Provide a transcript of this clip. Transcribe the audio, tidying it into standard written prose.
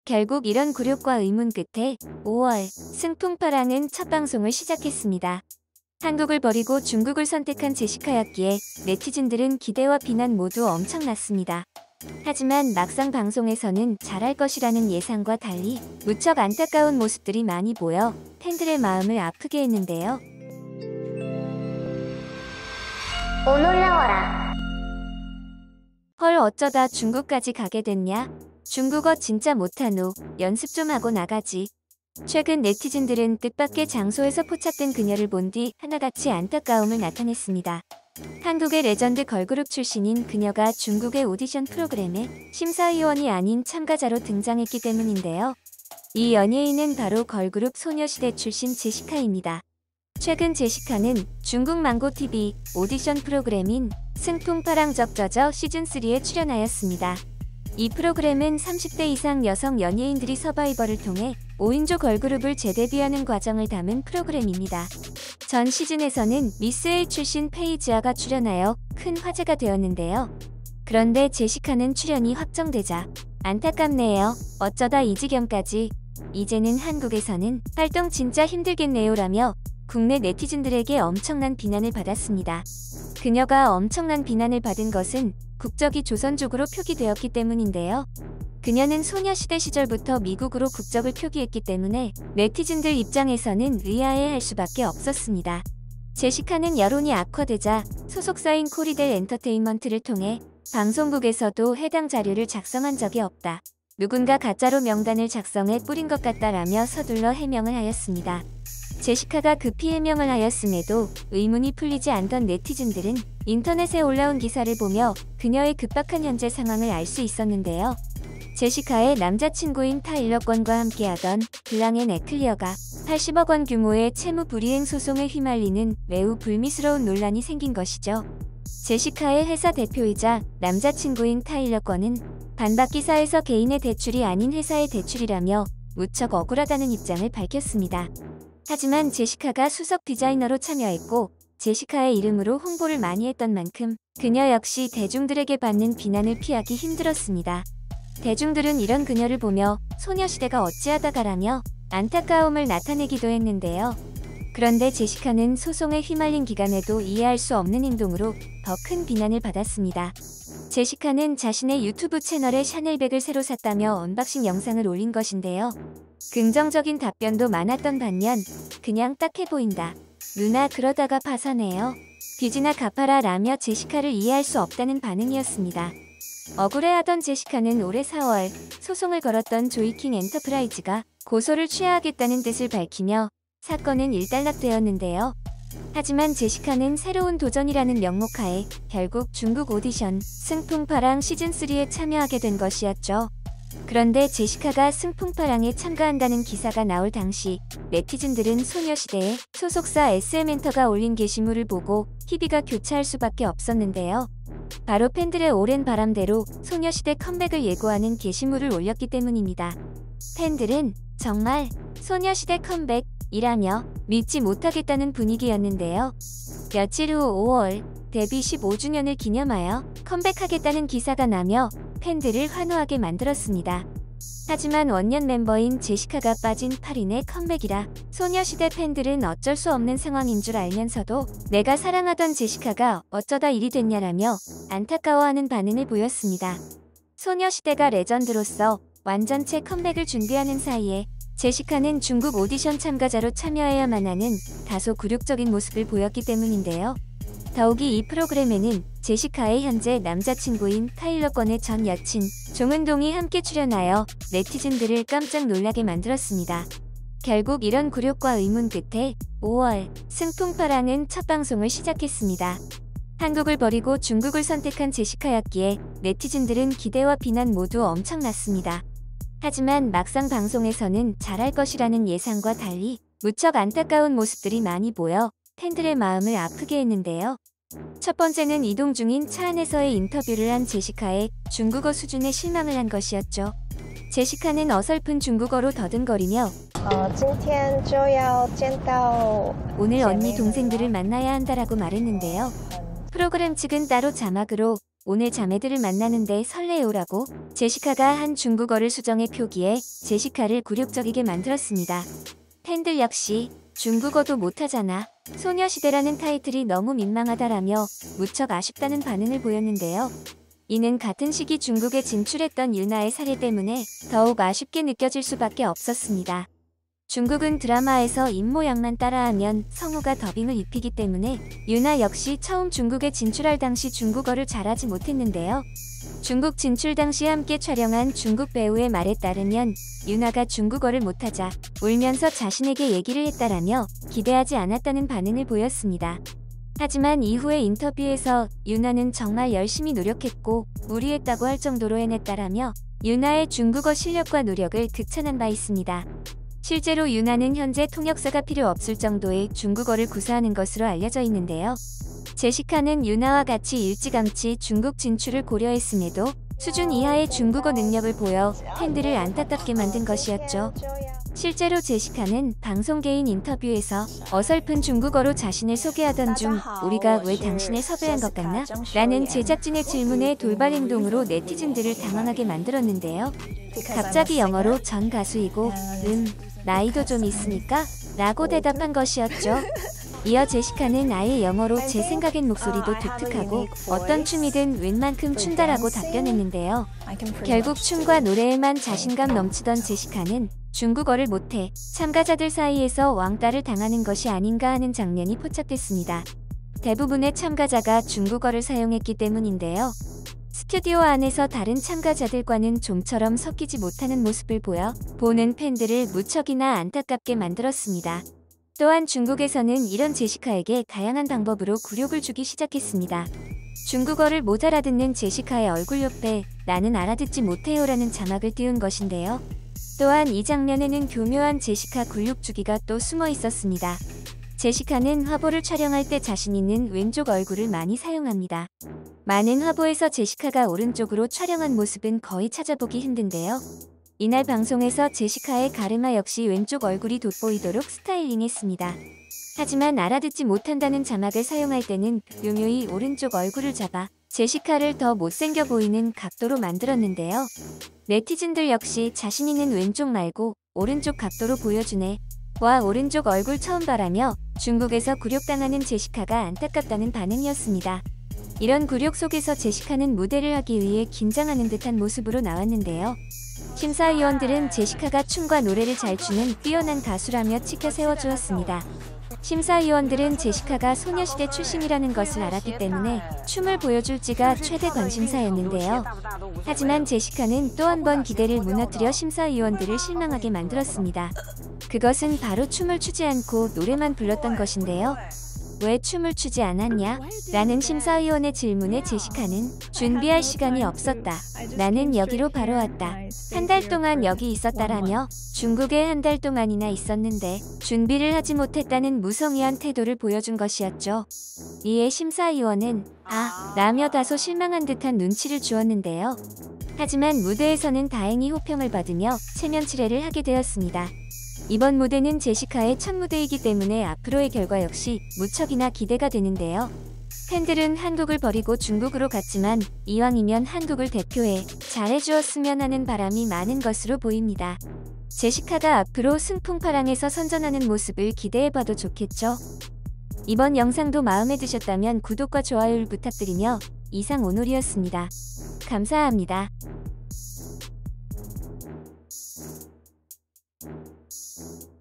결국 이런 굴욕과 의문 끝에 5월 승풍파랑은 첫 방송을 시작했습니다. 한국을 버리고 중국을 선택한 제시카였기에 네티즌들은 기대와 비난 모두 엄청났습니다. 하지만 막상 방송에서는 잘할 것이라는 예상과 달리 무척 안타까운 모습들이 많이 보여 팬들의 마음을 아프게 했는데요. 올라와라. 헐, 어쩌다 중국까지 가게 됐냐? 중국어 진짜 못하노. 연습 좀 하고 나가지. 최근 네티즌들은 뜻밖의 장소에서 포착된 그녀를 본 뒤 하나같이 안타까움을 나타냈습니다. 한국의 레전드 걸그룹 출신인 그녀가 중국의 오디션 프로그램에 심사위원이 아닌 참가자로 등장했기 때문인데요. 이 연예인은 바로 걸그룹 소녀시대 출신 제시카입니다. 최근 제시카는 중국 망고TV 오디션 프로그램인 승풍파랑 적저저 시즌3에 출연하였습니다. 이 프로그램은 30대 이상 여성 연예인들이 서바이벌을 통해 5인조 걸그룹을 재데뷔하는 과정을 담은 프로그램입니다. 전 시즌에서는 미스 A 출신 페이지아가 출연하여 큰 화제가 되었는데요. 그런데 제시카는 출연이 확정되자 안타깝네요. 어쩌다 이 지경까지. 이제는 한국에서는 활동 진짜 힘들겠네요 라며 국내 네티즌들에게 엄청난 비난을 받았습니다. 그녀가 엄청난 비난을 받은 것은 국적이 조선족으로 표기되었기 때문인데요. 그녀는 소녀시대 시절부터 미국으로 국적을 표기했기 때문에 네티즌들 입장에서는 의아해할 수밖에 없었습니다. 제시카는 여론이 악화되자 소속사인 코리델 엔터테인먼트를 통해 방송국에서도 해당 자료를 작성한 적이 없다. 누군가 가짜로 명단을 작성해 뿌린 것 같다라며 서둘러 해명을 하였습니다. 제시카가 급히 해명을 하였음에도 의문이 풀리지 않던 네티즌들은 인터넷에 올라온 기사를 보며 그녀의 급박한 현재 상황을 알 수 있었는데요. 제시카의 남자친구인 타일러 권과 함께하던 블랑앤 에클리어가 80억 원 규모의 채무 불이행 소송에 휘말리는 매우 불미스러운 논란이 생긴 것이죠. 제시카의 회사 대표이자 남자친구인 타일러 권은 반박 기사에서 개인의 대출이 아닌 회사의 대출이라며 무척 억울하다는 입장을 밝혔습니다. 하지만 제시카가 수석 디자이너로 참여했고 제시카의 이름으로 홍보를 많이 했던 만큼 그녀 역시 대중들에게 받는 비난을 피하기 힘들었습니다. 대중들은 이런 그녀를 보며 소녀시대가 어찌하다가라며 안타까움을 나타내기도 했는데요. 그런데 제시카는 소송에 휘말린 기간에도 이해할 수 없는 행동으로 더 큰 비난을 받았습니다. 제시카는 자신의 유튜브 채널에 샤넬백을 새로 샀다며 언박싱 영상을 올린 것인데요. 긍정적인 답변도 많았던 반면 그냥 딱해 보인다. 누나 그러다가 파산해요. 빚이나 갚아라 라며 제시카를 이해할 수 없다는 반응이었습니다. 억울해하던 제시카는 올해 4월 소송을 걸었던 조이킹 엔터프라이즈가 고소를 취하하겠다는 뜻을 밝히며 사건은 일단락되었는데요. 하지만 제시카는 새로운 도전이라는 명목하에 결국 중국 오디션 승풍파랑 시즌3에 참여하게 된 것이었죠. 그런데 제시카가 승풍파랑에 참가한다는 기사가 나올 당시 네티즌들은 소녀시대의 소속사 SM엔터가 올린 게시물을 보고 희비가 교차할 수밖에 없었는데요. 바로 팬들의 오랜 바람대로 소녀시대 컴백을 예고하는 게시물을 올렸기 때문입니다. 팬들은 정말 소녀시대 컴백이라며 믿지 못하겠다는 분위기였는데요. 며칠 후 5월 데뷔 15주년을 기념하여 컴백하겠다는 기사가 나며 팬들을 환호하게 만들었습니다. 하지만 원년 멤버인 제시카가 빠진 8인의 컴백이라 소녀시대 팬들은 어쩔 수 없는 상황인 줄 알면서도 내가 사랑하던 제시카가 어쩌다 일이 됐냐라며 안타까워하는 반응을 보였습니다. 소녀시대가 레전드로서 완전체 컴백을 준비하는 사이에 제시카는 중국 오디션 참가자로 참여해야만 하는 다소 굴욕적인 모습을 보였기 때문인데요. 더욱이 이 프로그램에는 제시카의 현재 남자친구인 타일러 권의 전 여친 종은동이 함께 출연하여 네티즌들을 깜짝 놀라게 만들었습니다. 결국 이런 굴욕과 의문 끝에 5월 승풍파랑은 첫 방송을 시작했습니다. 한국을 버리고 중국을 선택한 제시카였기에 네티즌들은 기대와 비난 모두 엄청났습니다. 하지만 막상 방송에서는 잘할 것이라는 예상과 달리 무척 안타까운 모습들이 많이 보여 팬들의 마음을 아프게 했는데요. 첫 번째는 이동 중인 차 안에서의 인터뷰를 한 제시카의 중국어 수준에 실망을 한 것이었죠. 제시카는 어설픈 중국어로 더듬거리며 오늘 언니 동생들을 만나야 한다라고 말했는데요. 프로그램 측은 따로 자막으로 오늘 자매들을 만나는데 설레요라고 제시카가 한 중국어를 수정해 표기에 제시카를 굴욕적이게 만들었습니다. 팬들 역시 중국어도 못하잖아. 소녀시대라는 타이틀이 너무 민망하다라며 무척 아쉽다는 반응을 보였는데요. 이는 같은 시기 중국에 진출했던 유나의 사례 때문에 더욱 아쉽게 느껴질 수밖에 없었습니다. 중국은 드라마에서 입모양만 따라하면 성우가 더빙을 입히기 때문에 유나 역시 처음 중국에 진출할 당시 중국어를 잘하지 못했는데요. 중국 진출 당시 함께 촬영한 중국 배우의 말에 따르면 유나가 중국어를 못하자 울면서 자신에게 얘기를 했다라며 기대하지 않았다는 반응을 보였습니다. 하지만 이후의 인터뷰에서 유나는 정말 열심히 노력했고 무리했다고 할 정도로 해냈다라며 유나의 중국어 실력과 노력을 극찬한 바 있습니다. 실제로 유나는 현재 통역사가 필요 없을 정도의 중국어를 구사하는 것으로 알려져 있는데요. 제시카는 유나와 같이 일찌감치 중국 진출을 고려했음에도 수준 이하의 중국어 능력을 보여 팬들을 안타깝게 만든 것이었죠. 실제로 제시카는 방송계인 인터뷰에서 어설픈 중국어로 자신을 소개하던 중 우리가 왜 당신을 섭외한 것 같나? 라는 제작진의 질문에 돌발 행동으로 네티즌들을 당황하게 만들었는데요. 갑자기 영어로 전 가수이고 나이도 좀 있으니까? 라고 대답한 것이었죠. 이어 제시카는 아예 영어로 제 생각엔 목소리도 독특하고 어떤 춤이든 웬만큼 춘다라고 답변했는데요. 결국 춤과 노래에만 자신감 넘치던 제시카는 중국어를 못해 참가자들 사이에서 왕따를 당하는 것이 아닌가 하는 장면이 포착됐습니다. 대부분의 참가자가 중국어를 사용했기 때문인데요. 스튜디오 안에서 다른 참가자들과는 좀처럼 섞이지 못하는 모습을 보여 보는 팬들을 무척이나 안타깝게 만들었습니다. 또한 중국에서는 이런 제시카에게 다양한 방법으로 굴욕을 주기 시작했습니다. 중국어를 못 알아듣는 제시카의 얼굴 옆에 나는 알아듣지 못해요라는 자막을 띄운 것인데요. 또한 이 장면에는 교묘한 제시카 굴욕 주기가 또 숨어 있었습니다. 제시카는 화보를 촬영할 때 자신 있는 왼쪽 얼굴을 많이 사용합니다. 많은 화보에서 제시카가 오른쪽으로 촬영한 모습은 거의 찾아보기 힘든데요. 이날 방송에서 제시카의 가르마 역시 왼쪽 얼굴이 돋보이도록 스타일링했습니다. 하지만 알아듣지 못한다는 자막을 사용할 때는 묘묘히 오른쪽 얼굴을 잡아 제시카를 더 못생겨 보이는 각도로 만들었는데요. 네티즌들 역시 자신 있는 왼쪽 말고 오른쪽 각도로 보여주네. 와 오른쪽 얼굴 처음 봐라며 중국에서 굴욕당하는 제시카가 안타깝다는 반응이었습니다. 이런 굴욕 속에서 제시카는 무대를 하기 위해 긴장하는 듯한 모습으로 나왔는데요. 심사위원들은 제시카가 춤과 노래를 잘 추는 뛰어난 가수라며 치켜 세워주었습니다. 심사위원들은 제시카가 소녀시대 출신이라는 것을 알았기 때문에 춤을 보여줄지가 최대 관심사였는데요. 하지만 제시카는 또 한 번 기대를 무너뜨려 심사위원들을 실망하게 만들었습니다. 그것은 바로 춤을 추지 않고 노래만 불렀던 것인데요. 왜 춤을 추지 않았냐? 라는 심사위원의 질문에 제시카는 준비할 시간이 없었다. 나는 여기로 바로 왔다. 한 달 동안 여기 있었다라며 중국에 한 달 동안이나 있었는데 준비를 하지 못했다는 무성의한 태도를 보여준 것이었죠. 이에 심사위원은 라며 다소 실망한 듯한 눈치를 주었는데요. 하지만 무대에서는 다행히 호평을 받으며 체면치레를 하게 되었습니다. 이번 무대는 제시카의 첫 무대이기 때문에 앞으로의 결과 역시 무척이나 기대가 되는데요. 팬들은 한국을 버리고 중국으로 갔지만 이왕이면 한국을 대표해 잘해주었으면 하는 바람이 많은 것으로 보입니다. 제시카가 앞으로 승풍파랑에서 선전하는 모습을 기대해봐도 좋겠죠. 이번 영상도 마음에 드셨다면 구독과 좋아요를 부탁드리며 이상 오놀이었습니다. 감사합니다. you